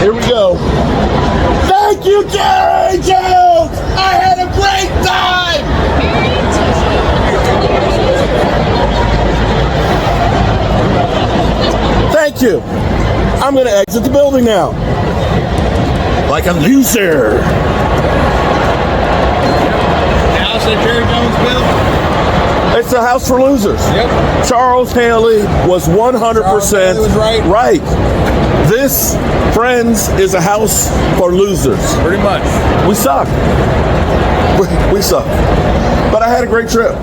Here we go. Thank you, Jerry Jones! I had a great time! Thank you. I'm going to exit the building now. Like a loser. House that Jerry Jones built? It's a house for losers. Yep. Charles Haley was 100% was right. This, friends, is a house for losers. Pretty much. We suck. We suck. But I had a great trip.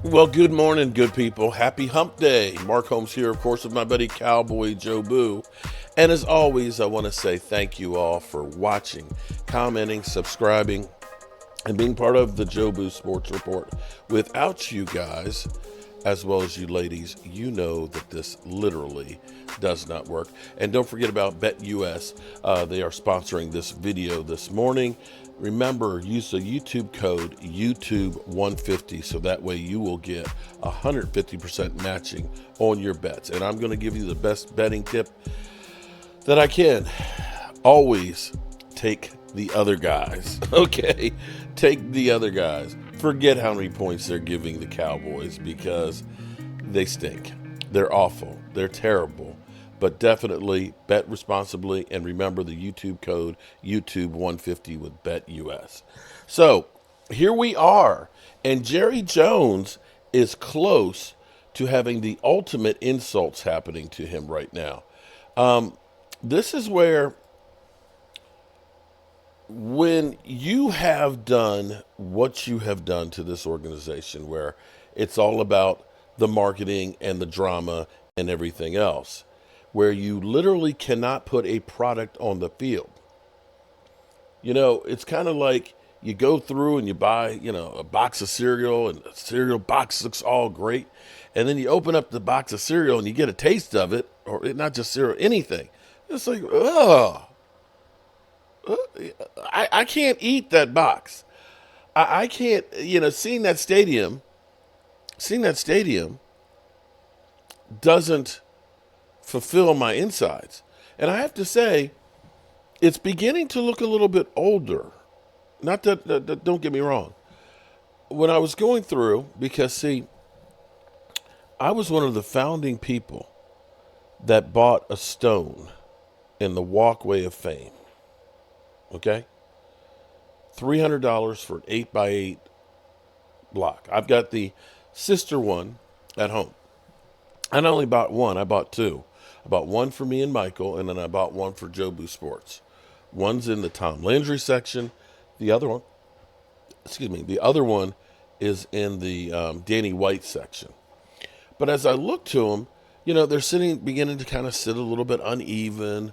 Well, good morning, good people. Happy Hump Day. Mark Holmes here, of course, with my buddy Cowboy Joe Boo. And as always, I want to say thank you all for watching, commenting, subscribing, and being part of the Joe Boo Sports Report. Without you guys, as well as you ladies, you know that this literally does not work. And don't forget about BetUS. They are sponsoring this video this morning. Remember, use the YouTube code YouTube150 so that way you will get 150% matching on your bets. And I'm going to give you the best betting tip that I can. Always take the other guys. Okay? Take the other guys. Forget how many points they're giving the Cowboys because they stink. They're awful. They're terrible. But definitely bet responsibly and remember the YouTube code YouTube150 with BetUS. So here we are, and Jerry Jones is close to having the ultimate insults happening to him right now. This is where, when you have done what you have done to this organization, where it's all about the marketing and the drama and everything else, where you literally cannot put a product on the field. You know, it's kind of like you go through and you buy, a box of cereal, and the cereal box looks all great. And then you open up the box of cereal and you get a taste of it, or not just cereal, anything. It's like, ugh. I can't eat that box. I can't, seeing that stadium doesn't fulfill my insides. And I have to say, it's beginning to look a little bit older. Not that don't get me wrong. When I was going through, because see, I was one of the founding people that bought a stone in the Walkway of Fame. Okay? $300 for an 8x8 block. I've got the sister one at home. I not only bought one, I bought two. I bought one for me and Michael, and then I bought one for Joe Boo Sports. One's in the Tom Landry section. The other one is in the Danny White section. But as I look to them, they're beginning to kind of sit a little bit uneven.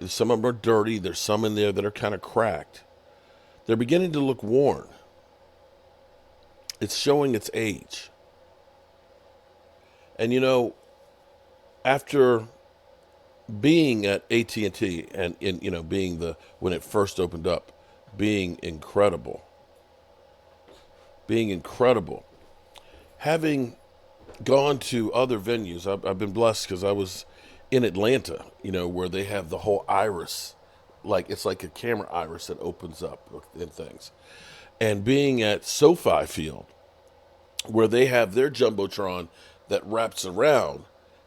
Some of them are dirty. There's some in there that are kind of cracked. They're beginning to look worn. It's showing its age. And after being at AT&T and being when it first opened up, being incredible, having gone to other venues, I've been blessed because I was in Atlanta, where they have the whole iris, like it's like a camera iris that opens up and things, and being at SoFi Field, where they have their Jumbotron that wraps around,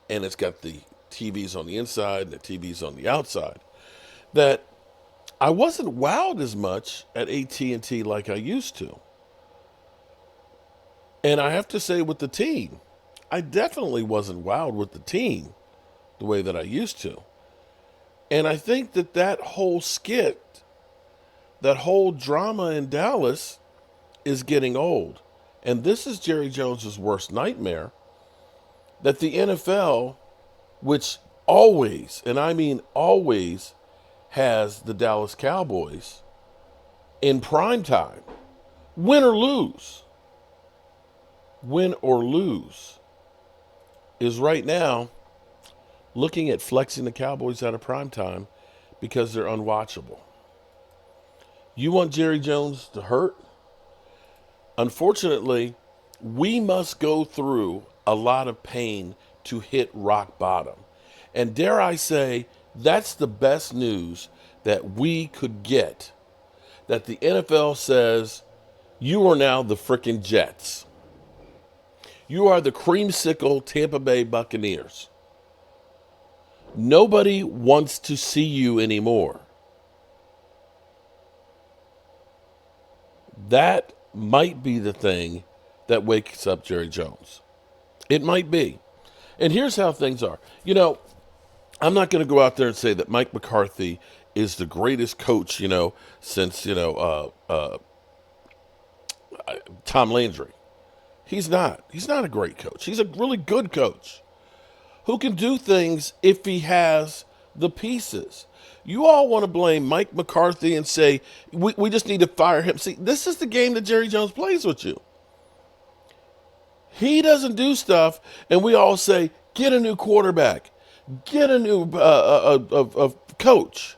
and it's got the TVs on the inside and the TVs on the outside, that I wasn't wowed as much at AT&T like I used to. And I have to say, with the team, I definitely wasn't wowed with the team the way that I used to. And I think that whole skit, that whole drama in Dallas is getting old. And this is Jerry Jones's worst nightmare, that the NFL, which always, and I mean always, has the Dallas Cowboys in prime time, win or lose. win or lose, is right now looking at flexing the Cowboys out of primetime because they're unwatchable. You want Jerry Jones to hurt? Unfortunately, we must go through a lot of pain to hit rock bottom. And dare I say, that's the best news that we could get. That the NFL says, you are now the frickin' Jets. You are the creamsicle Tampa Bay Buccaneers. Nobody wants to see you anymore. That might be the thing that wakes up Jerry Jones. It might be. And here's how things are. I'm not going to go out there and say that Mike McCarthy is the greatest coach, since, Tom Landry. He's not. He's not a great coach. He's a really good coach who can do things if he has the pieces. You all want to blame Mike McCarthy and say, we just need to fire him. See, this is the game that Jerry Jones plays with you. He doesn't do stuff, and we all say, get a new quarterback, get a new coach.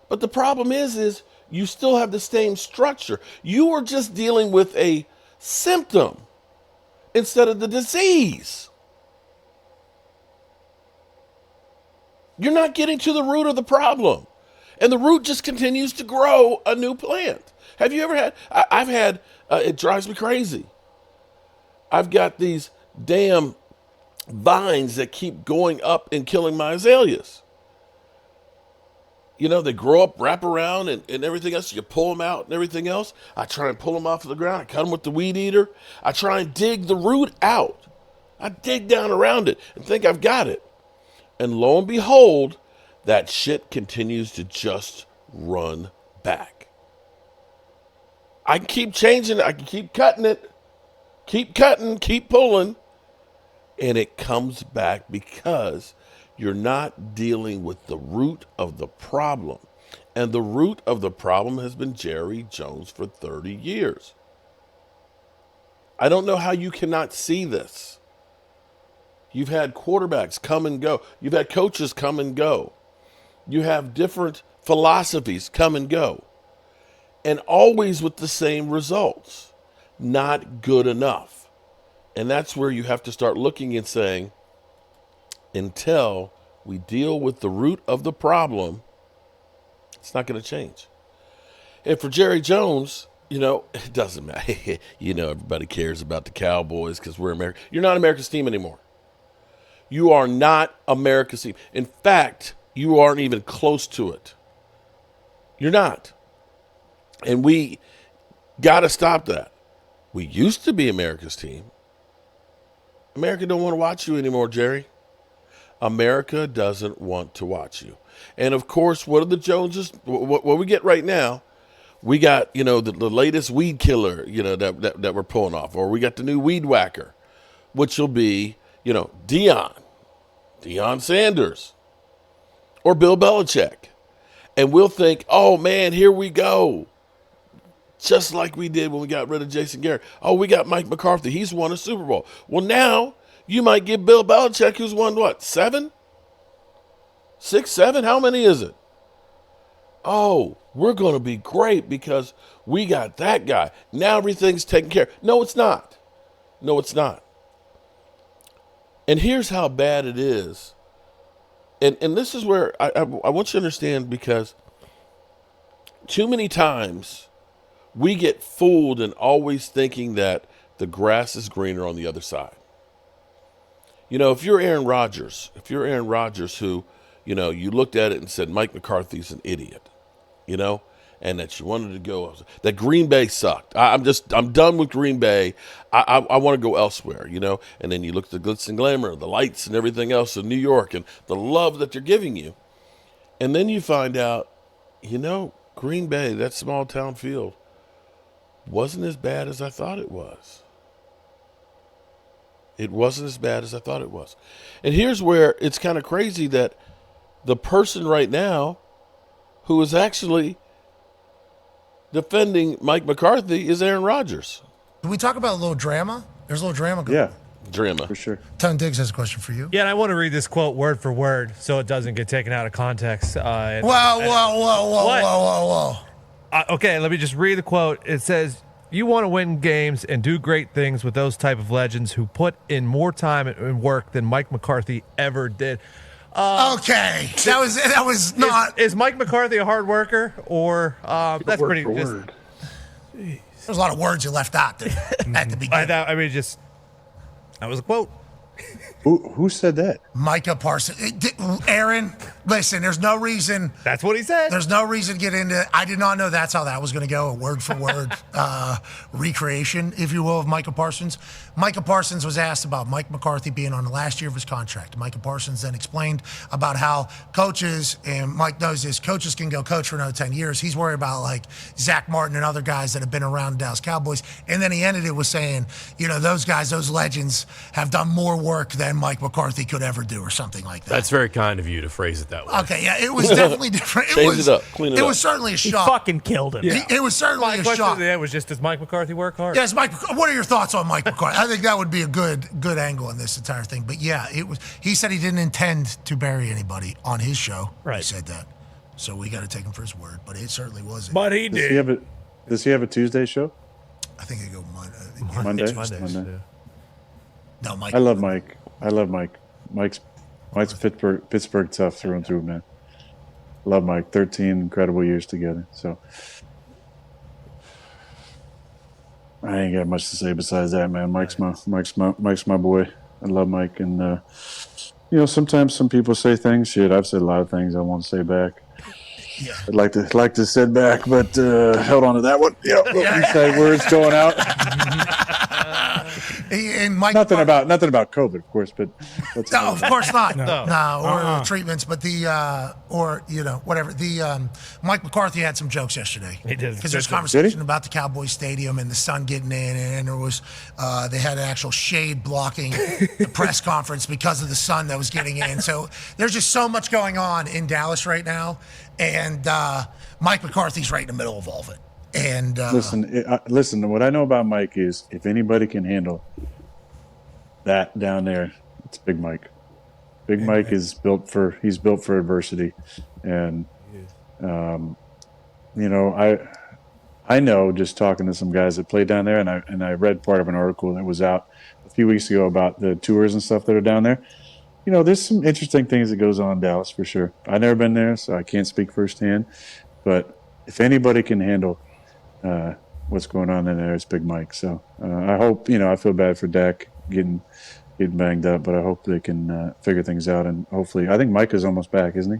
But the problem is you still have the same structure. You are just dealing with a symptom instead of the disease. You're not getting to the root of the problem. And the root just continues to grow a new plant. Have you ever had, I've had, it drives me crazy. I've got these damn vines that keep going up and killing my azaleas. They grow up, wrap around, and everything else. You pull them out and everything else. I try and pull them off of the ground. I cut them with the weed eater. I try and dig the root out. I dig down around it and think I've got it. And lo and behold, that shit continues to just run back. I can keep changing it. I can keep cutting it. Keep cutting, keep pulling. And it comes back because you're not dealing with the root of the problem. And the root of the problem has been Jerry Jones for 30 years. I don't know how you cannot see this. You've had quarterbacks come and go. You've had coaches come and go. You have different philosophies come and go. And always with the same results. Not good enough. And that's where you have to start looking and saying, until we deal with the root of the problem, it's not going to change. And for Jerry Jones, it doesn't matter. Everybody cares about the Cowboys because we're America. You're not America's team anymore. You are not America's team. In fact, you aren't even close to it. You're not. And we got to stop that. We used to be America's team. America don't want to watch you anymore, Jerry. America doesn't want to watch you. And of course, what are the Joneses? What we get right now, we got, the latest weed killer, that we're pulling off. Or we got the new weed whacker, which will be, Deion Sanders, or Bill Belichick. And we'll think, oh man, here we go. Just like we did when we got rid of Jason Garrett. Oh, we got Mike McCarthy. He's won a Super Bowl. Well, now you might get Bill Belichick, who's won what, 7? 6, 7? How many is it? Oh, we're going to be great because we got that guy. Now everything's taken care of. No, it's not. No, it's not. And here's how bad it is. And this is where I want you to understand, because too many times we get fooled in always thinking that the grass is greener on the other side. If you're Aaron Rodgers, who, you looked at it and said, Mike McCarthy's an idiot, and that you wanted to go, that Green Bay sucked. I'm done with Green Bay. I want to go elsewhere, and then you look at the glitz and glamour, the lights and everything else in New York and the love that they're giving you. And then you find out, Green Bay, that small town field, wasn't as bad as I thought it was. It wasn't as bad as I thought it was. And here's where it's kind of crazy that the person right now who is actually defending Mike McCarthy is Aaron Rodgers. Can we talk about a little drama? There's a little drama going on. Drama. For sure. Tone Diggs has a question for you. Yeah, and I want to read this quote word for word so it doesn't get taken out of context. Whoa. Okay, let me just read the quote. It says, "You want to win games and do great things with those type of legends who put in more time and work than Mike McCarthy ever did." Okay, that was not. Is Mike McCarthy a hard worker, or that's pretty? Word. There's a lot of words you left out there at the beginning. That was a quote. Who said that? Micah Parsons. Aaron, listen, there's no reason. That's what he said. There's no reason to get into it. I did not know that's how that was going to go, a word for word recreation, if you will, of Micah Parsons. Micah Parsons was asked about Mike McCarthy being on the last year of his contract. Micah Parsons then explained about how coaches, and Mike knows this, coaches can go coach for another 10 years. He's worried about like Zach Martin and other guys that have been around the Dallas Cowboys. And then he ended it with saying, those guys, those legends have done more work than Mike McCarthy could ever do or something like that. That's very kind of you to phrase it that way. Okay, yeah, it was definitely different. Change it up, clean it up. It was certainly a shock. He fucking killed him. It was certainly a question shock. at the end was just, does Mike McCarthy work hard? Yes, Mike. What are your thoughts on Mike McCarthy? I think that would be a good angle in this entire thing. But yeah, it was. He said he didn't intend to bury anybody on his show. Right. He said that. So we got to take him for his word. But it certainly wasn't. But he did. Does he have a Tuesday show? I think they go Monday. Monday. It's Mondays, Monday. yeah. No, Mike. I love Mike. Mike's Pittsburgh tough through and through, man. Love Mike. 13 incredible years together. So I ain't got much to say besides that, man. Mike's my boy. I love Mike, and sometimes some people say things. Shit, I've said a lot of things I won't say back. Yeah. I'd like to sit back, but held on to that one. Inside words going out. And Mike. Nothing about COVID, of course, but No, of course not. No. Or treatments, but whatever. Mike McCarthy had some jokes yesterday. He did. Because there's conversation about the Cowboys Stadium and the sun getting in, and there was they had an actual shade blocking the press conference because of the sun that was getting in. So there's just so much going on in Dallas right now, and Mike McCarthy's right in the middle of all of it. And listen. What I know about Mike is, if anybody can handle that down there, it's Big Mike. Big Mike is built for adversity, and I know just talking to some guys that play down there, and I read part of an article that was out a few weeks ago about the tours and stuff that are down there. There's some interesting things that goes on in Dallas for sure. I've never been there, so I can't speak firsthand, but if anybody can handle what's going on in there, it's Big Mike. So I hope, I feel bad for Dak getting banged up, but I hope they can figure things out, and hopefully, I think Micah's almost back, isn't he?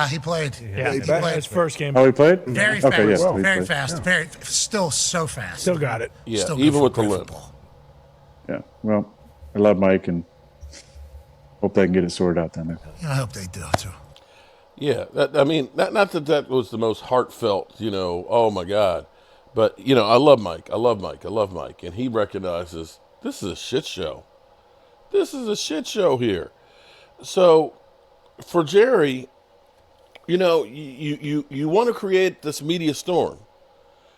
he played. Yeah, he played his first game. Oh, he played? Very Okay, fast. yes, he Very played. fast. Very still so fast. Still got it. Yeah, Still good even for with the great limp. football. Yeah. Well, I love Mike, and hope they can get it sorted out down there. I hope they do too. Yeah, not that was the most heartfelt, oh my God. But, I love Mike, and he recognizes this is a shit show. This is a shit show here. So, for Jerry, you want to create this media storm.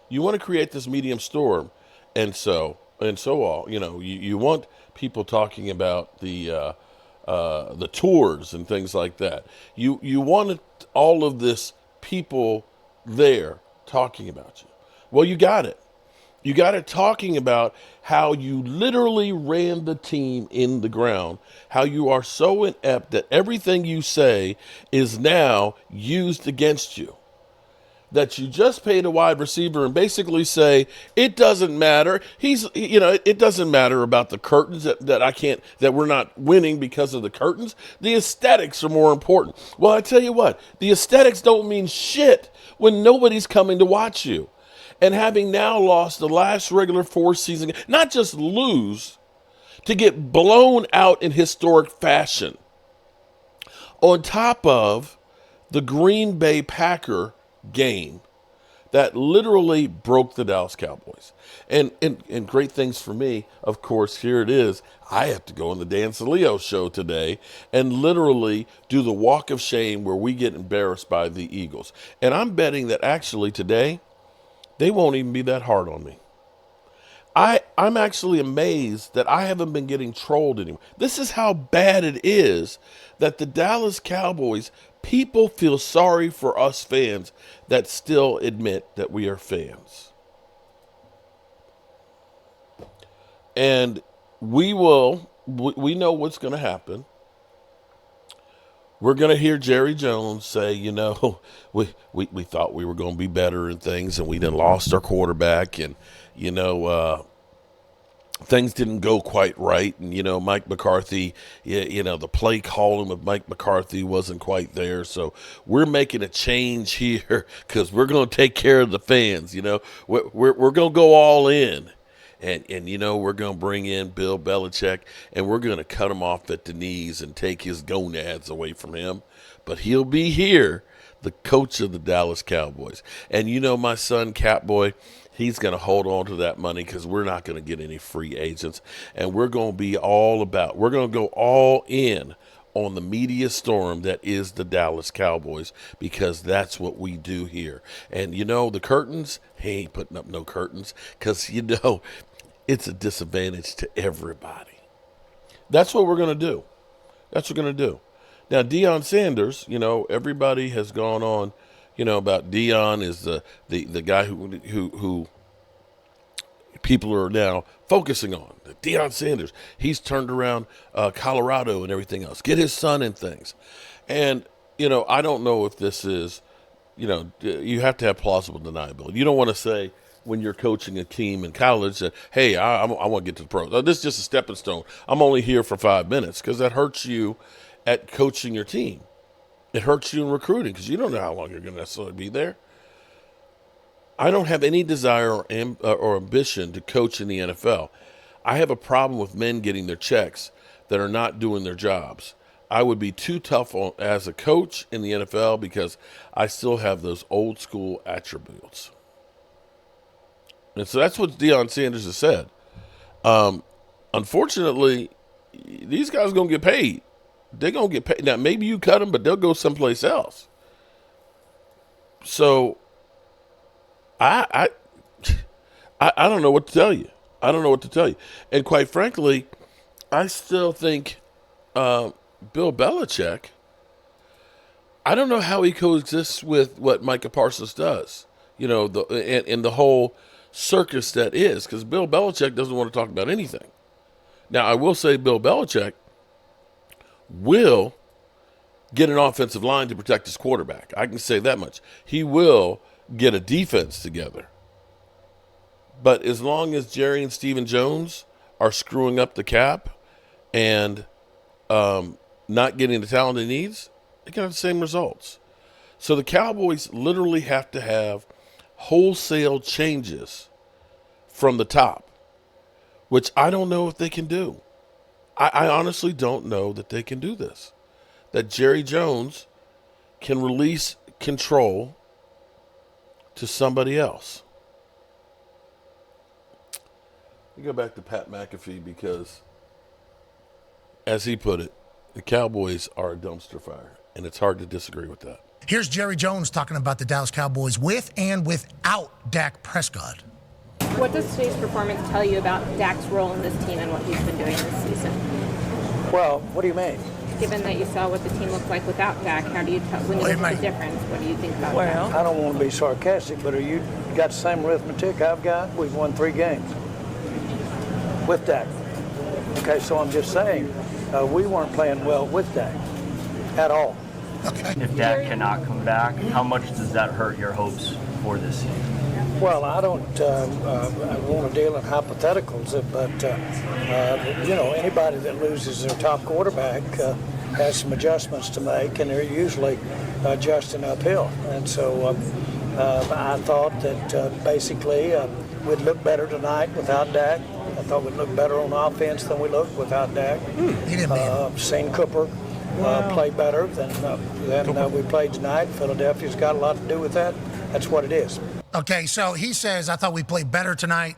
You want to create this medium storm, and so all. You want people talking about the tours and things like that. You wanted all of this people there talking about you. Well, you got it. You got it talking about how you literally ran the team in the ground, how you are so inept that everything you say is now used against you. That you just paid a wide receiver and basically say, it doesn't matter. It doesn't matter about the curtains that we're not winning because of the curtains. The aesthetics are more important. Well, I tell you what, the aesthetics don't mean shit when nobody's coming to watch you. And having now lost the last regular four season, not just lose, to get blown out in historic fashion. On top of the Green Bay Packer game that literally broke the Dallas Cowboys. And great things for me, of course, here it is. I have to go on the Dan Saleo show today and literally do the walk of shame where we get embarrassed by the Eagles. And I'm betting that actually today, they won't even be that hard on me. I'm actually amazed that I haven't been getting trolled anymore. This is how bad it is that the Dallas Cowboys, people feel sorry for us fans that still admit that we are fans. And we know what's going to happen. We're going to hear Jerry Jones say, we thought we were going to be better in things, and we then lost our quarterback, and, things didn't go quite right. And, Mike McCarthy, the play calling of Mike McCarthy wasn't quite there. So we're making a change here because we're going to take care of the fans. We're going to go all in. And we're going to bring in Bill Belichick, and we're going to cut him off at the knees and take his gonads away from him. But he'll be here, the coach of the Dallas Cowboys. And my son, Catboy, he's going to hold on to that money because we're not going to get any free agents. And we're going to go all in on the media storm that is the Dallas Cowboys, because that's what we do here. And the curtains, he ain't putting up no curtains because, it's a disadvantage to everybody. That's what we're going to do. That's what we're going to do. Now, Deion Sanders, everybody has gone on, about Deion is the guy who people are now focusing on. Deion Sanders, he's turned around Colorado and everything else. Get his son in things. And, I don't know if this is, you have to have plausible deniability. You don't want to say, when you're coaching a team in college, that, hey, I want to get to the pros. This is just a stepping stone. I'm only here for 5 minutes, because that hurts you at coaching your team. It hurts you in recruiting because you don't know how long you're going to necessarily be there. I don't have any desire or ambition to coach in the NFL. I have a problem with men getting their checks that are not doing their jobs. I would be too tough as a coach in the NFL because I still have those old school attributes. And so that's what Deion Sanders has said. Unfortunately, these guys are going to get paid. They're going to get paid. Now, maybe you cut them, but they'll go someplace else. So, I don't know what to tell you. I don't know what to tell you. And quite frankly, I still think Bill Belichick, I don't know how he coexists with what Micah Parsons does. And the whole circus that is, because Bill Belichick doesn't want to talk about anything. Now, I will say Bill Belichick will get an offensive line to protect his quarterback. I can say that much. He will get a defense together. But as long as Jerry and Stephen Jones are screwing up the cap and not getting the talent he needs, they can have the same results. So the Cowboys literally have to have wholesale changes from the top, which I don't know if they can do. I honestly don't know that they can do this. That Jerry Jones can release control to somebody else. We go back to Pat McAfee because, as he put it, the Cowboys are a dumpster fire, and it's hard to disagree with that. Here's Jerry Jones talking about the Dallas Cowboys with and without Dak Prescott. What does today's performance tell you about Dak's role in this team and what he's been doing this season? Well, what do you mean? Given that you saw what the team looked like without Dak, how do you tell, when you look at the difference, what do you think about Well, Dak? I don't want to be sarcastic, but you got the same arithmetic I've got? We've won 3 games with Dak. Okay, so I'm just saying, we weren't playing well with Dak at all. Okay. If Dak cannot come back, how much does that hurt your hopes for this season? Well, I don't want to deal in hypotheticals, but anybody that loses their top quarterback has some adjustments to make, and they're usually adjusting uphill. And so I thought that basically we'd look better tonight without Dak. I thought we'd look better on offense than we looked without Dak. He didn't mean. Shane Cooper play better than we played tonight. Philadelphia's got a lot to do with that. That's what it is. Okay, so he says, I thought we played better tonight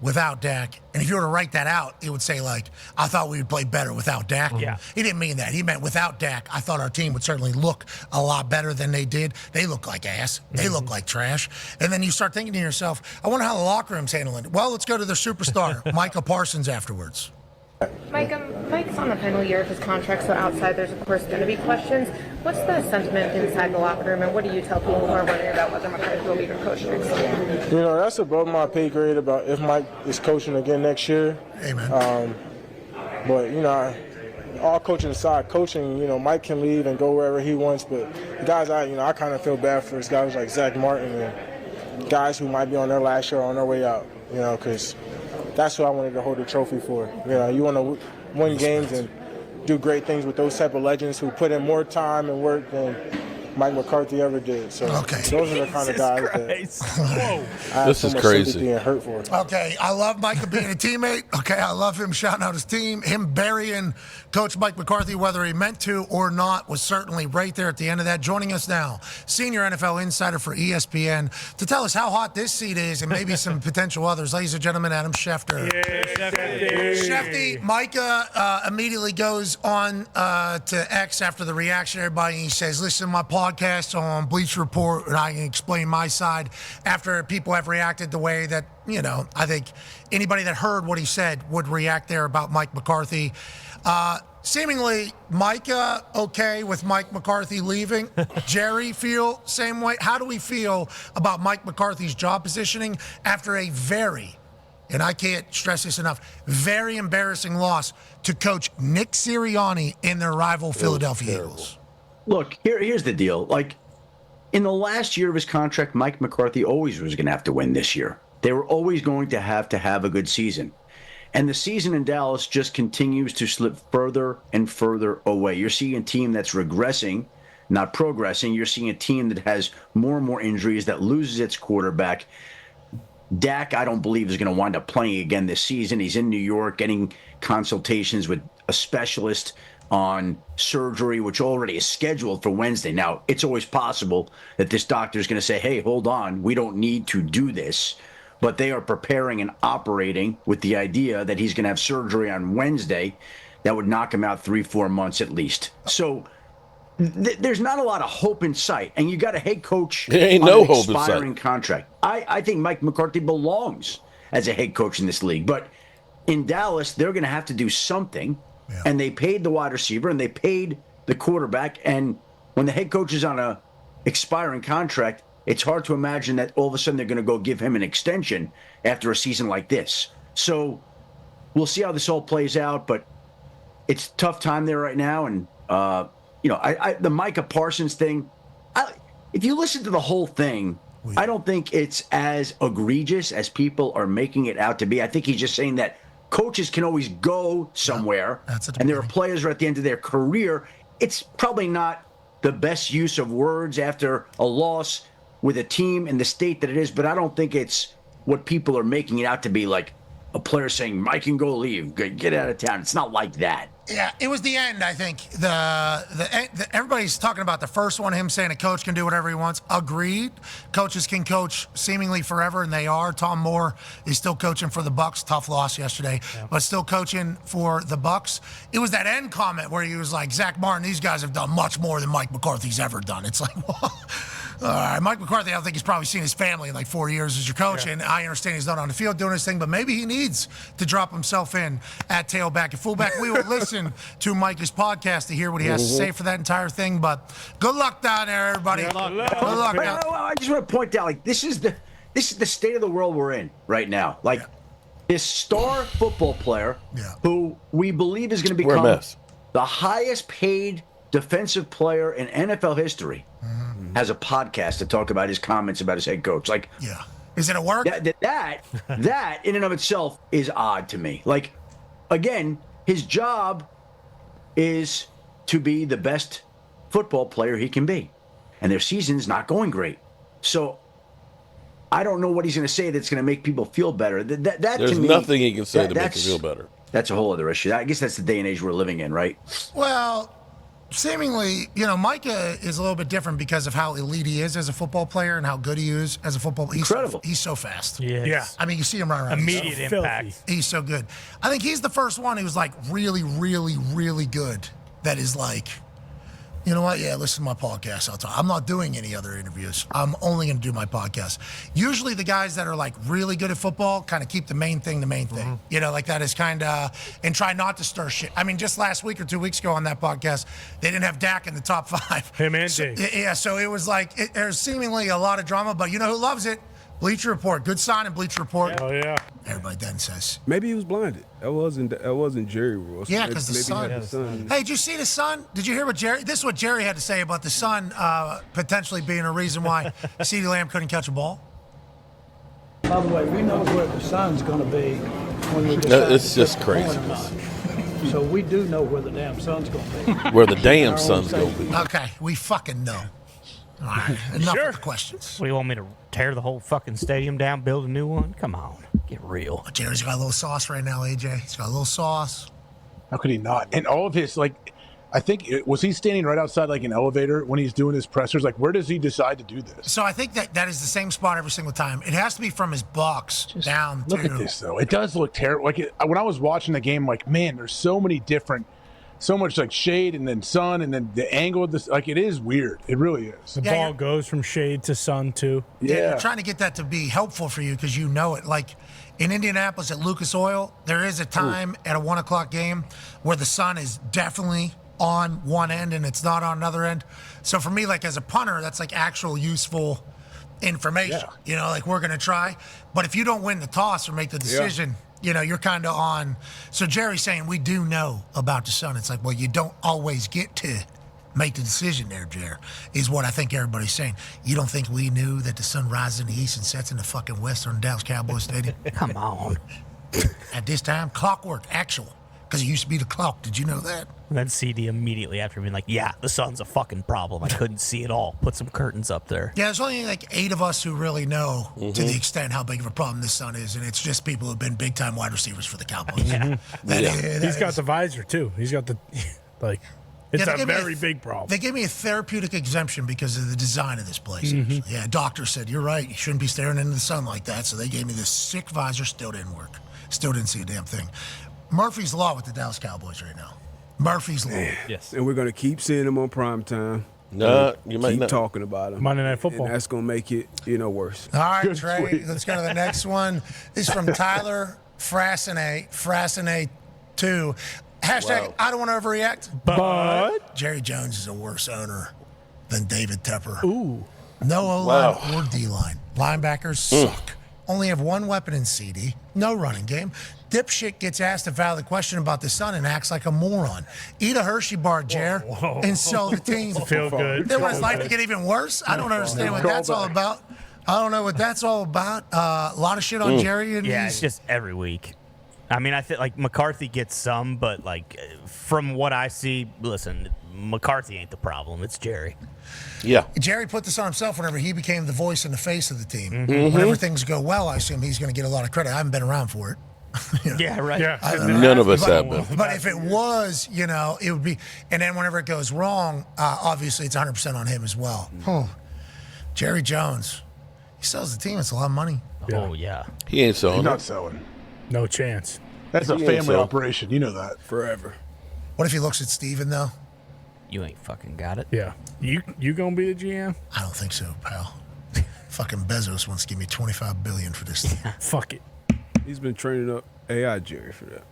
without Dak. And if you were to write that out, it would say, like, I thought we would play better without Dak. Yeah. He didn't mean that. He meant without Dak, I thought our team would certainly look a lot better than they did. They look like ass. They look like trash. And then you start thinking to yourself, I wonder how the locker room's handling it. Well, let's go to their superstar, Micah Parsons, afterwards. Mike's on the final year of his contract, so outside there's, of course, going to be questions. What's the sentiment inside the locker room, and what do you tell people who are wondering about whether McCarthy will be your coach next year? You know, that's above my pay grade about if Mike is coaching again next year. Amen. But, you know, all coaching aside, coaching, you know, Mike can leave and go wherever he wants. But the guys, I kind of feel bad for is guys like Zach Martin and guys who might be on their last year or on their way out, you know, because that's what I wanted to hold the trophy for. You know, you want to win games and do great things with those type of legends who put in more time and work than Mike McCarthy ever did. So those are the kind of guys that I have so much sympathy and hurt for. Okay, I love Micah being a teammate. Okay, I love him shouting out his team. Him burying Coach Mike McCarthy, whether he meant to or not, was certainly right there at the end of that. Joining us now, senior NFL insider for ESPN, to tell us how hot this seat is and maybe some potential others. Ladies and gentlemen, Adam Schefter. Shefty, Micah immediately goes on to X after the reaction, everybody, and he says, listen, my podcast on Bleacher Report, and I can explain my side after people have reacted the way that, you know, I think anybody that heard what he said would react there about Mike McCarthy. Seemingly, Micah okay with Mike McCarthy leaving. Jerry feel same way. How do we feel about Mike McCarthy's job positioning after a very, and I can't stress this enough, very embarrassing loss to Coach Nick Sirianni in their rival Philadelphia Eagles? Look, here's the deal. Like, in the last year of his contract, Mike McCarthy always was going to have to win this year. They were always going to have a good season. And the season in Dallas just continues to slip further and further away. You're seeing a team that's regressing, not progressing. You're seeing a team that has more and more injuries, that loses its quarterback. Dak, I don't believe, is going to wind up playing again this season. He's in New York getting consultations with a specialist on surgery, which already is scheduled for Wednesday. Now, it's always possible that this doctor is going to say, hey, hold on, we don't need to do this. But they are preparing and operating with the idea that he's going to have surgery on Wednesday that would knock him out 3-4 months at least. So there's not a lot of hope in sight. And you got a head coach there ain't on no an hope in expiring sight. contract. I think Mike McCarthy belongs as a head coach in this league. But in Dallas, they're going to have to do something. Yeah. And they paid the wide receiver and they paid the quarterback. And when the head coach is on a expiring contract, it's hard to imagine that all of a sudden they're going to go give him an extension after a season like this. So we'll see how this all plays out, but it's a tough time there right now. And, you know, the Micah Parsons thing, if you listen to the whole thing, I don't think it's as egregious as people are making it out to be. I think he's just saying that coaches can always go somewhere, and there are players who are at the end of their career. It's probably not the best use of words after a loss with a team in the state that it is, but I don't think it's what people are making it out to be, like a player saying, Mike can go leave, get out of town. It's not like that. Yeah, it was the end, I think. Everybody's talking about the first one, him saying a coach can do whatever he wants. Agreed. Coaches can coach seemingly forever, and they are. Tom Moore is still coaching for the Bucks. Tough loss yesterday, but still coaching for the Bucks. It was that end comment where he was like, Zach Martin, these guys have done much more than Mike McCarthy's ever done. It's like, well, all right, Mike McCarthy, I don't think he's probably seen his family in like 4 years as your coach, and I understand he's not on the field doing his thing, but maybe he needs to drop himself in at tailback and fullback. We will listen to Micah's podcast to hear what he has to say for that entire thing, but good luck down there, everybody. Good luck. I just want to point out, like, this is the state of the world we're in right now. Like, this star football player who we believe is going to become the highest paid defensive player in NFL history has a podcast to talk about his comments about his head coach. Like, is it a work? That in and of itself is odd to me. Like, again, his job is to be the best football player he can be, and their season's not going great. So I don't know what he's going to say that's going to make people feel better. That There's to me, nothing he can say to make you feel better. That's a whole other issue. I guess that's the day and age we're living in, right? Well, seemingly, Micah is a little bit different because of how elite he is as a football player and how good he is as a football player. Incredible. He's so fast. Yeah. I mean, you see him run around. Immediate He's impact. He's so good. I think he's the first one who's like really, really, really good. That is like, you know what? Yeah, listen to my podcast. I'm not doing any other interviews. I'm only going to do my podcast. Usually the guys that are like really good at football kind of keep the main thing the main thing. Like that is kind of, and try not to stir shit. I mean, just last week or 2 weeks ago on that podcast, they didn't have Dak in the top 5. Him and Dave. Yeah, so it was like, there's seemingly a lot of drama, but you know who loves it? Bleacher Report. Good sign in Bleacher Report. Oh, yeah. Everybody then says. Maybe he was blinded. That wasn't Jerry Ross. Yeah, because the sun. Maybe he had the sun. Hey, did you see the sun? Did you hear what Jerry? This is what Jerry had to say about the sun potentially being a reason why CeeDee Lamb couldn't catch a ball. By the way, we know where the sun's going to be when we decide It's to just put the crazy. point on. So we do know where the damn sun's going to be. Where the damn sun's going to be. Okay, we fucking know. All right, enough of the questions. What, do you want me to tear the whole fucking stadium down, build a new one? Come on, get real. Jerry's got a little sauce right now, AJ. He's got a little sauce. How could he not? And all of his, I think, was he standing right outside like an elevator when he's doing his pressers? Like, where does he decide to do this? So I think that is the same spot every single time. It has to be from his box down to. Look at this, though. It does look terrible. When I was watching the game, man, there's so much like shade and then sun and then the angle of this. Like, it is weird. It really is. The ball goes from shade to sun, too. Yeah, you're trying to get that to be helpful for you because you know it. Like in Indianapolis at Lucas Oil, there is a time at a 1 o'clock game where the sun is definitely on one end and it's not on another end. So for me, like as a punter, that's like actual useful information. Yeah. Like we're going to try. But if you don't win the toss or make the decision, you're kind of on. So Jerry's saying we do know about the sun. It's like, well, you don't always get to make the decision there, Jer, is what I think everybody's saying. You don't think we knew that the sun rises in the east and sets in the fucking west on Dallas Cowboys Stadium? Come on. At this time, clockwork, actual. Because it used to be the clock. Did you know that? And then CD immediately after being like, yeah, the sun's a fucking problem. I couldn't see it all. Put some curtains up there. Yeah, there's only like 8 of us who really know to the extent how big of a problem this sun is, and it's just people who've been big-time wide receivers for the Cowboys. He's got the visor, too. He's got the, it's a very big problem. They gave me a therapeutic exemption because of the design of this place. Yeah, doctor said, you're right, you shouldn't be staring into the sun like that, so they gave me this sick visor, still didn't work. Still didn't see a damn thing. Murphy's Law with the Dallas Cowboys right now. Murphy's Law. Yes. And we're going to keep seeing him on primetime. No, you might keep not. talking about him. Monday Night Football. And that's going to make it, worse. All right, Trey, let's go to the next one. This is from Tyler Frassinate 2. Hashtag, I don't want to overreact. But Jerry Jones is a worse owner than David Tepper. Ooh. No O-line or D-line. Linebackers suck. Only have one weapon in CD. No running game. Dipshit gets asked a valid question about the sun and acts like a moron. Eat a Hershey bar, Jer, and sell the team. Feel good. They want his life to get even worse? I don't understand what that's all about. I don't know what that's all about. A lot of shit on Jerry. And it's just every week. I mean, I think like McCarthy gets some, but like from what I see, listen, McCarthy ain't the problem. It's Jerry. Yeah. Jerry put this on himself whenever he became the voice and the face of the team. Whenever things go well, I assume he's going to get a lot of credit. I haven't been around for it. Yeah, right. Yeah. None of us have been. But if it was, it would be. And then whenever it goes wrong, obviously it's 100% on him as well. Jerry Jones, he sells the team. It's a lot of money. Oh, yeah. He ain't selling. He's not selling. No chance. That's a He ain't family selling. operation. You know that. Forever. What if he looks at Steven, though? You ain't fucking got it. Yeah. You going to be the GM? I don't think so, pal. Fucking Bezos wants to give me $25 billion for this thing. Fuck it. He's been training up AI Jerry for that.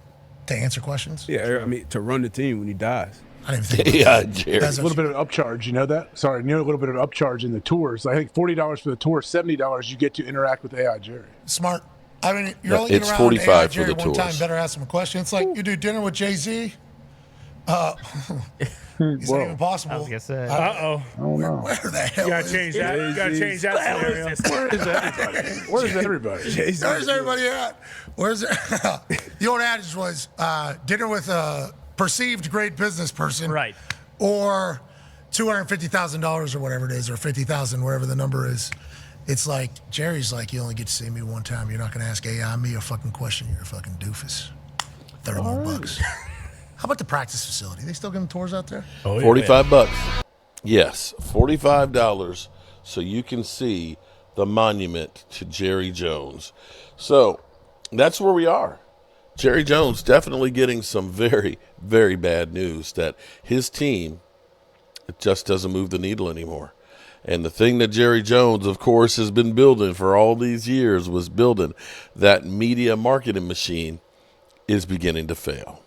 To answer questions? Yeah, I mean, to run the team when he dies. I didn't think Yeah, Jerry. Bezos. A little bit of an upcharge. You know that? Sorry, a little bit of an upcharge in the tours. I think $40 for the tour, $70 you get to interact with AI Jerry. Smart. I mean, you're No, only getting it's around 45 AI for Jerry the one time. tours. Better ask him a question. It's like you do dinner with Jay-Z. Is it even possible? I was gonna say. Uh-oh. Oh, no. Where the hell You got to is change that. You got to change that scenario. Where's everybody? Where's everybody at? Where's the old adage was dinner with a perceived great business person, Right. or $250,000 or whatever it is, or $50,000, whatever the number is. It's like Jerry's like, you only get to see me one time. You're not going to ask AI me a fucking question. You're a fucking doofus. $30 more bucks. How about the practice facility? They still giving tours out there? Oh, yeah, $45. Yes, $45 so you can see the monument to Jerry Jones. So that's where we are. Jerry Jones definitely getting some very, very bad news that his team, it just doesn't move the needle anymore. And the thing that Jerry Jones, of course, has been building for all these years was building that media marketing machine is beginning to fail.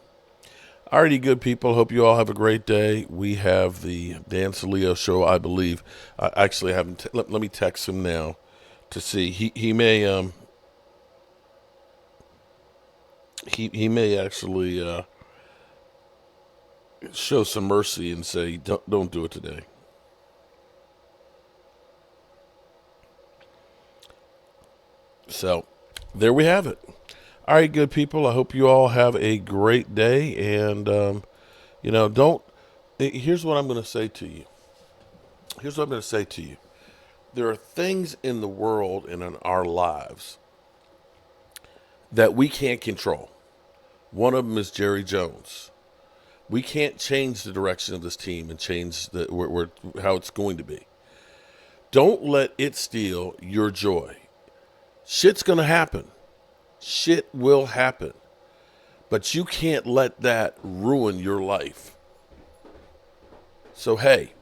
Alrighty, good people. Hope you all have a great day. We have the Dan Saleo show, I believe. I actually haven't. Let me text him now to see. He may he may actually show some mercy and say don't do it today. So there we have it. All right, good people. I hope you all have a great day. And, here's what I'm going to say to you. There are things in the world and in our lives that we can't control. One of them is Jerry Jones. We can't change the direction of this team and change how it's going to be. Don't let it steal your joy. Shit's going to happen. Shit will happen. But you can't let that ruin your life. So, hey,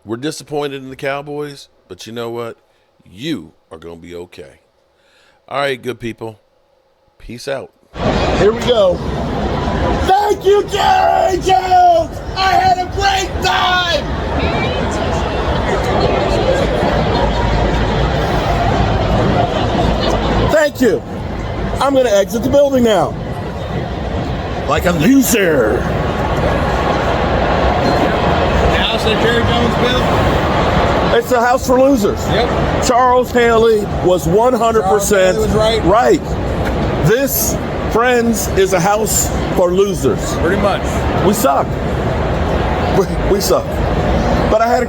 we're disappointed in the Cowboys, but you know what? You are going to be okay. All right, good people. Peace out. Here we go. Thank you, Jerry Jones! I had a great time! Thank you. I'm going to exit the building now. Like a loser. The house that Jerry Jones built? It's a house for losers. Yep. Charles Haley was 100% right. This, friends, is a house for losers. Pretty much. We suck. We suck. But I had a